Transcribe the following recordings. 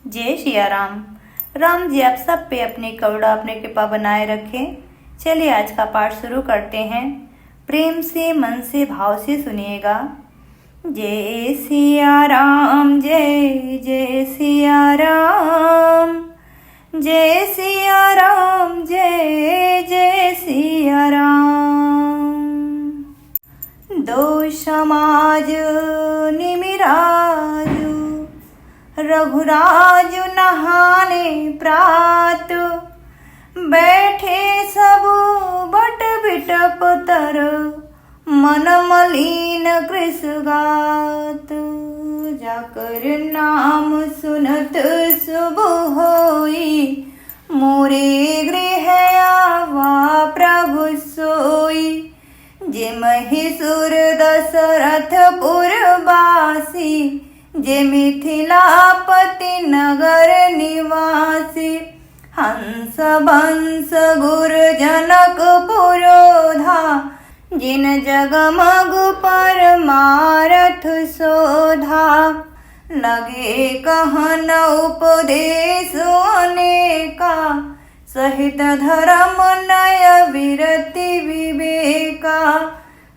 जय सिया राम। राम जी आप सब पे अपनी करुणा अपने कृपा बनाए रखें। चलिए आज का पाठ शुरू करते हैं। प्रेम से मन से भाव से सुनिएगा। जय सिया राम जय जय सिया राम, जय सिया राम जय जय सिया राम। दो समाज निमिराजु, रघुराज नहाने प्रात, बैठे सब बट बिटप तर, मन मलिन कृष गात। जाकर नाम सुनत शुभ होई, मोरे गृह आवा प्रभु सोई। जे महिषुर दशरथ पुरवासी, जे मिथिलापति नगर निवासी। हंस बंस गुरु जनक पुरोधा, जिन जगमग परमारथ शोधा। लगे कहन उपदेश अनेका, सहित धर्म नय विरति विवेका।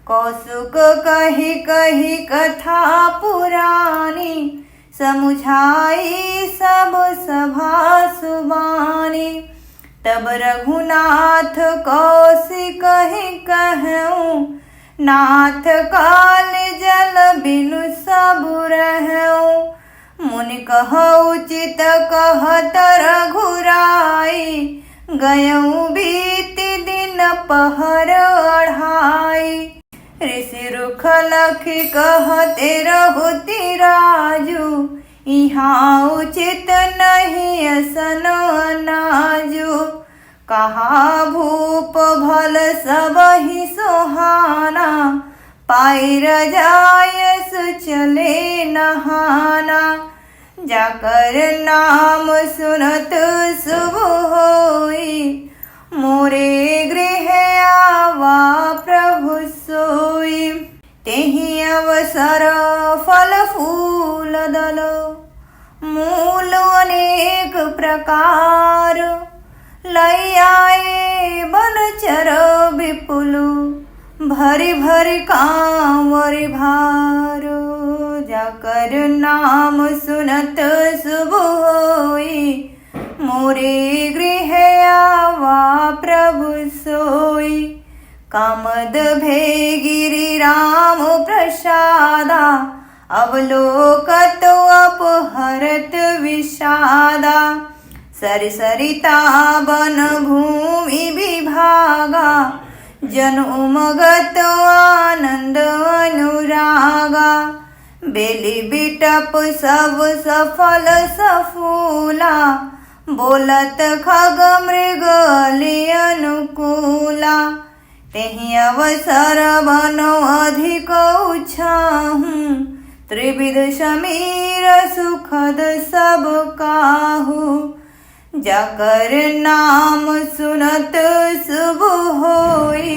कौसुक कही कही कथा पुरानी, समुझाई सब सभा सुबानी। तब रघुनाथ कौशिक कही कहूँ, नाथ काल जल बिनु सब रहूँ। मुनि कह उचित कहत रघुराई, गयऊँ बीति दिन पहर अढ़ाई। ऋषि रुख लखी कहते रघुति राजू, यहाँ उचित नहीं असन अनाजू। कहा भूप भल सबहि सोहाना, पाई रजायस चले नहाना। जाकर नाम सुनत शुभ होई, मोरे गृह आवा प्रभु सोई। तेहि अवसर फल फूल दल, मूल अनेक प्रकार। लई आए बनचर विपुल, भरी भरी कांवरि भार। जाकर नाम सुनत शुभ होई, मोरे गृह आवा प्रभु सोई। कामद भे गिरि राम प्रसादा, अवलोकत अपहरत विषादा। सरिता बन भूमि विभागा, जन उमगत आनंद अनुरागा। बेली बिटप सब सफल सफूला, बोलत खग मृग अली अनुकूला। तेहि अवसर बनो अधिक उछाहूँ, त्रिविध समीर सुखद सब काहू। जाकर नाम सुनत शुभ होई,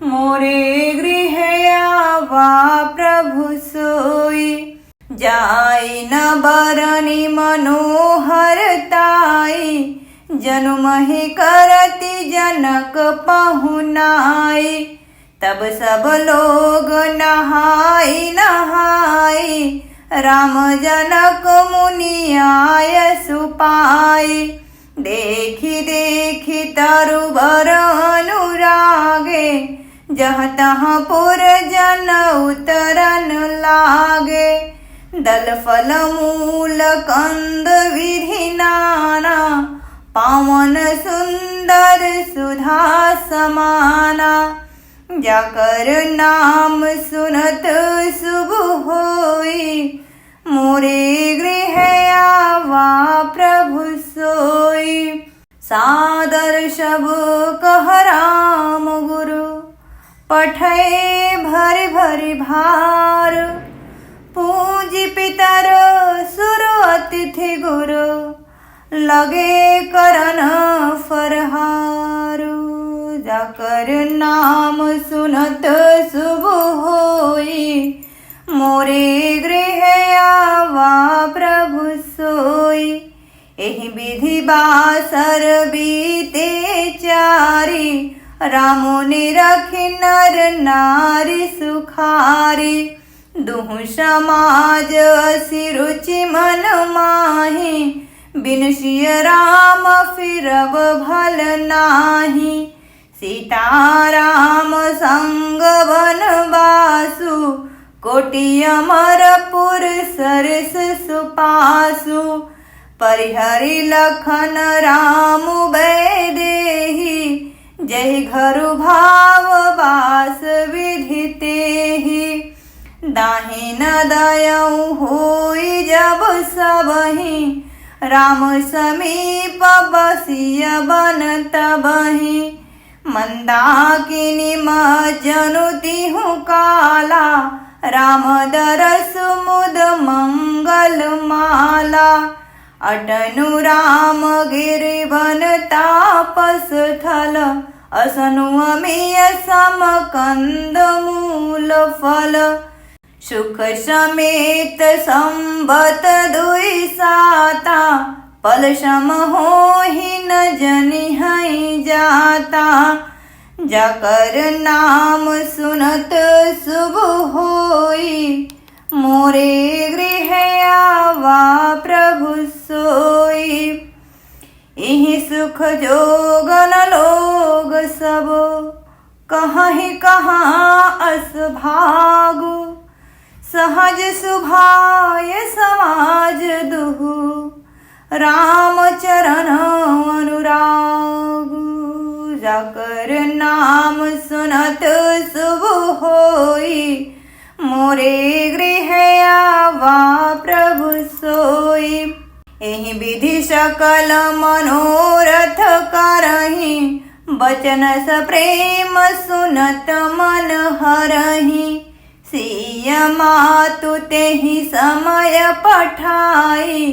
मोरे गृह आवा प्रभु सोई। जाई न बरनी मनोहरताई, जनु महि करति जनक पहुनाई। तब सब लोग नहाई नहाई, राम जनक मुनि आय सुपाई। देखी देखी तरुबर अनुरागे, जहाँ तहाँ पुर जन उतरन लागे। दल फल मूल कंद विधि नाना, पावन सुंदर सुधा समाना। जाकर नाम सुनत शुभ होई, मोरे गृह आवा प्रभु सोई। सादर सब कह राम गुरु, पठे भरि भरि भार। पूजी पितर सुर अतिथि गुरु, लगे करन फरहार। जाकर नाम सुनत शुभ होई, मोरे गृह आवा प्रभु सोई। एहि विधि बासर बीते चारी, रामो ने रखी नर नारी सुखारी। दुहु समाज असी रुचि मन माही, बिन सिय राम फिरब भल नाही। सीता राम संग वनवासु, कोटि अमरपुर सरस सुपासु। परिहरि लखन राम वैदेही, जय घरु भाव बास विधि तेहि। दाहि न दयऊ होई जब सबहि, राम समीप बसिय बन तबहि। मंदाकिनी जनु तिहु काला, राम दरस मुद मंगल माला। अटनु राम गिरि वन तापस थल, असनु अमिय सम कंद मूल फल। सुख समेत संबत दुई साता, पल सम होहि न जनि हई जाता। जाकर नाम सुनत शुभ होई, मोरे गृह आवा प्रभु सोई। इहि सुख जोगन लोग सब, कहीं कहाँ अस भागु। सहज सुभाय समाज दुहु, राम चरण अनुरागु। जाकर नाम सुनत शुभ होई, मोरे गृह आवा प्रभु सोई। एहि विधि सकल मनोरथ करहि, बचन स प्रेम सुनत मन हरहि। सिय मातु तेहि समय पठाई,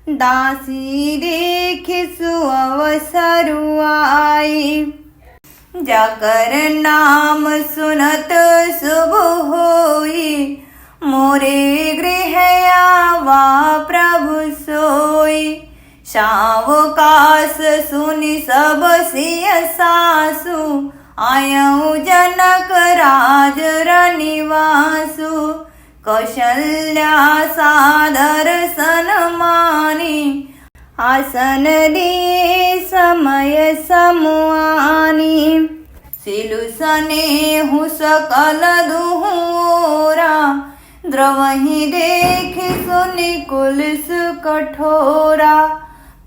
दासी देखि सुअवसरु आई। जाकर नाम सुनत शुभ होई, मोरे गृह आवा प्रभु सोई। सावकाश सुनि सब सिय सासु, आयऊ जनक राज रनिवासु। कौशल्या सादर सन्मानी, आसन दिए समय समुआनी। सिलु सनेहु सकल दुहुरा, द्रवहि देखि सुनि कुलिस कठोरा।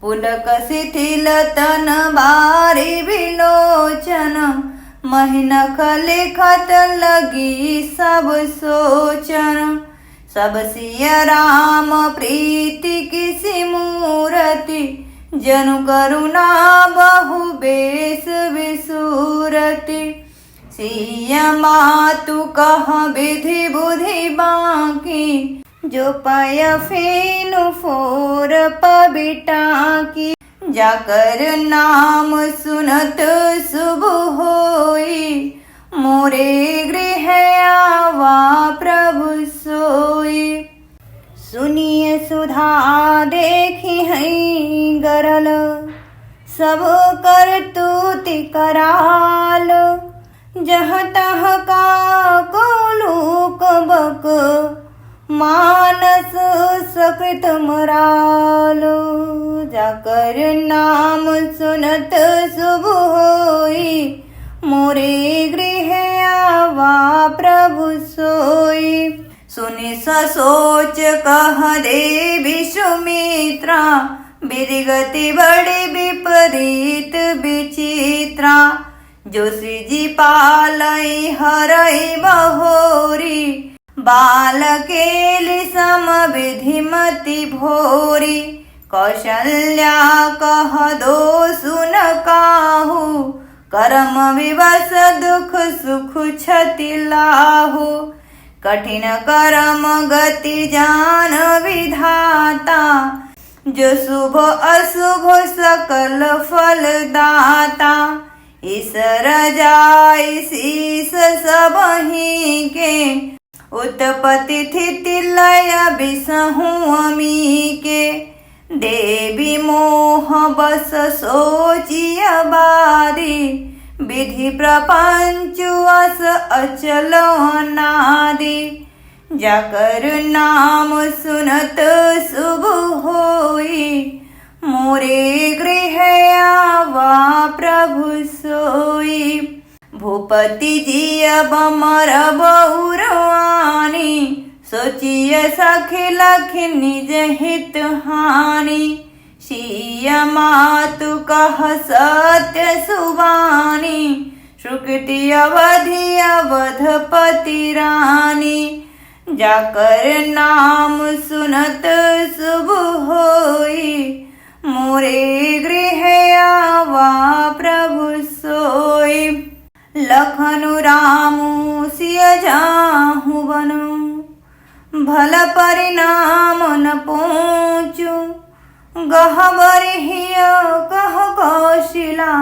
पुलक शिथिल तन बारी विलोचन, महिनख लिखत लगी सब सोचन। सब सिय राम प्रीति किसी मूरति, जनु करुणा बहु बेस विसूरति। सिय मातु कह विधि बुद्धि बाकी, जो पय फेनु फोर पबिटा की। जाकर नाम सुनत शुभ होई, मोरे गृह आवा प्रभु सोई। सुनिय सुधा देखी हई गरल, सब करतूति कराल। जहाँ तहाँ का कोलूक बक, मानस सकृत मरालो। जाकर नाम सुनत शुभ होई, मोरे गृह आवा प्रभु सोई। सुनि ससोच कह देवी सुमित्रा, विधि गति बड़ी विपरीत विचित्रा। जो श्रीजी पालई हरई बहोरी, बालकेलि सम विधि मति भोरी। कौशल्या कह दो सुन काहू, कर्म विवश दुख सुख क्षति लाहू। कठिन कर्म गति जान विधाता, जो शुभ अशुभ सकल फल दाता। ईश्वर जाय शीस सबहि के, उत्पत्ति स्थिति लय बिसहु अमी के। देवी मोह बस सोचिय बारी, विधि प्रपंच अस अचल अनादि। जाकर नाम सुनत शुभ होई, मोरे गृह आवा प्रभु सोई। भूपति जी अब मरब उरवानी, सोचिय सखी लखी निज हित हानि। सिय मातु कह सत्य सुबानी, सुकृति अवधि अवधपति रानी। जाकर नाम सुनत शुभ होई, मोरे गृह आवा प्रभु सोई। लखनु रामु सिय जाहु बनु, भल परिणाम न पहुँचू। गहबर हिय कह कौशिला,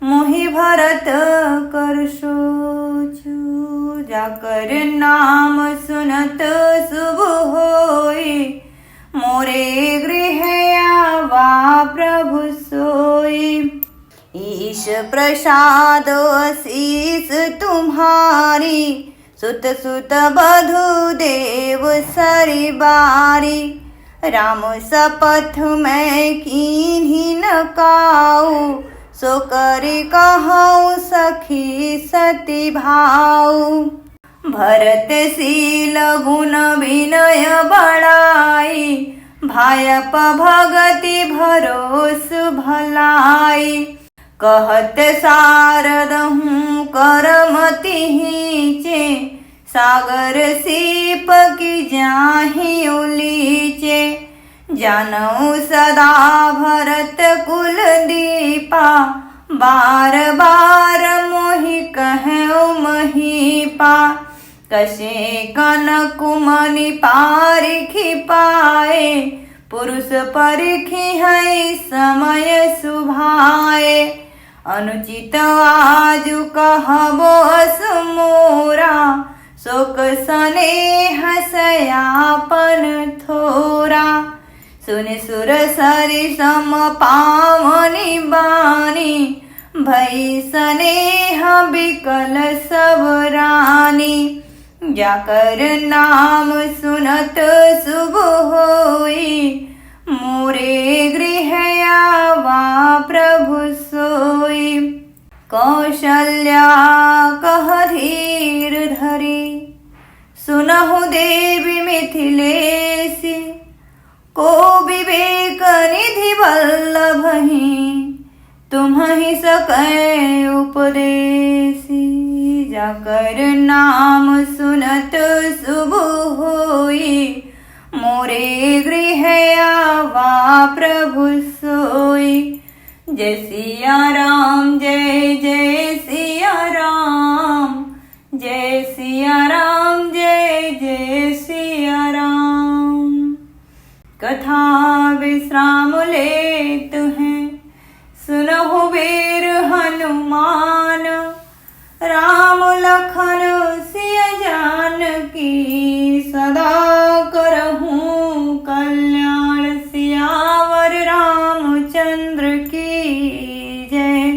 मोहि भरत कर सोचू। जाकर नाम सुनत शुभ होई, मोरे गृह आवा प्रभु सोई। ईश प्रसाद आशीष तुम्हारी, सुत सुत बधु देव सरी बारी। राम सपथ मैं कीन्ही न काऊ, सो करि कहूँ सखी सती भाऊ। भरत शील गुण विनय बड़ाई, भायप भगति भरोस भलाई। कहत सारद हूँ करमति हीचे, सागर सीप की जाहि उलीचे। जानऊ सदा भरत कुल दीपा, बार बार मोहि कहऊँ महीपा। कसे कन कुमनि पारिखि पाए, पुरुष परिखि है समय सुभाए। अनुचित आजु कहबो असुमोरा, शोक स्नेह सयापन थोरा। सुन सुर सरि सम पावनि बानी, भई स्नेह बिकल सब रानी। जाकर नाम सुनत शुभ होई, मोरे गृह आवा प्रभु सोई। कौशल्या कह धीर धरी, सुनहु देवी मिथिलेसी। को विवेक निधि वल्लभहि, तुम्हि सकै उपदेसी। जाकर नाम सुनत शुभ होई, मोरे गृह आवा प्रभु सोई। जय सिया राम जय जय सिया राम, जय सिया राम जय जय सिया राम। कथा विश्राम लेत हैं, सुनहु वीर हनुमान। राम लखन सिय जानकी, सदा करहूँ कल्याण। सियावर रामचंद्र की जय,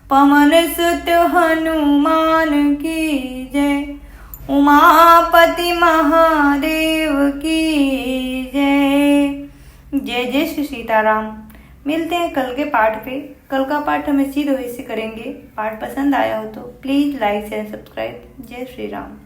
पवन सुत हनुमान की जय। उमापति महादेव की जय। जय जय श्री सीताराम। मिलते हैं कल के पाठ पे। कल का पाठ हम इसी दोहे से करेंगे। पाठ पसंद आया हो तो प्लीज़ लाइक शेयर सब्सक्राइब। जय श्री राम।